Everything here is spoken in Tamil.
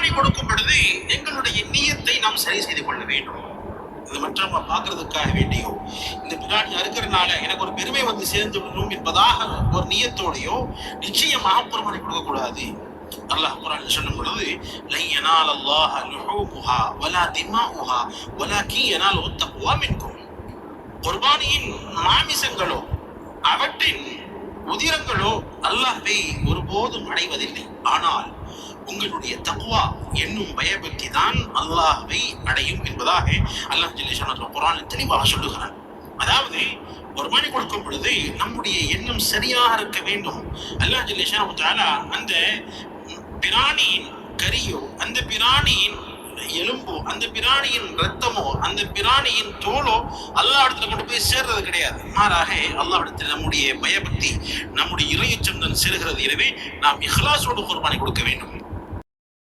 குர்பானி கொடுக்கும் பொழுது எங்களுடைய நியத்தை நாம் சரி செய்து கொள்ள வேண்டும். இது மற்றவங்க பார்க்கறதுக்காக வேண்டியோ இந்த பிராணி அறுக்கிறதுனால எனக்கு ஒரு பெருமை வந்து சேர்ந்து விடணும் என்பதாக ஒரு நியத்தோடையோ நிச்சயமாக குர்பானி கொடுக்க கூடாது. அல்லாஹ் குர்ஆனில் சொல்லும் பொழுது லன் யனால அல்லாஹ் லுஹூமுஹா வலா திமாஉஹா வலாகின் யனாலுஹு தக்வா மின்கும். குர்பானியின் மாமிசங்களோ அவற்றின் உதிரங்களோ அல்லாஹ்வை ஒருபோதும் அடைவதில்லை. ஆனால் உங்களுடைய தக்வா என்னும் பயபக்தி தான் அல்லாஹ்வை அடையும் என்பதாக அல்லாஹ் ஜல்ல ஷானஹு குர்ஆனில் தெளிவாக சொல்லுகிறான். அதாவது குர்பானி கொடுக்கும் பொழுது நம்முடைய எண்ணம் சரியாக இருக்க வேண்டும். அல்லாஹ் ஜல்ல ஷானஹு தஆலா அந்த பிராணியின் கரியோ, அந்த பிராணியின் எலும்போ, அந்த பிராணியின் ரத்தமோ, அந்த பிராணியின் தோலோ அல்லாஹ் இடத்துல கொண்டு போய் சேர்றது கிடையாது. மாறாக அல்லாஹ் இடத்துல நம்முடைய பயபக்தி, நம்முடைய இறையச்சம் தான் சேர்கிறது. எனவே நாம் இஹ்லாஸோடு குர்பானி கொடுக்க வேண்டும்.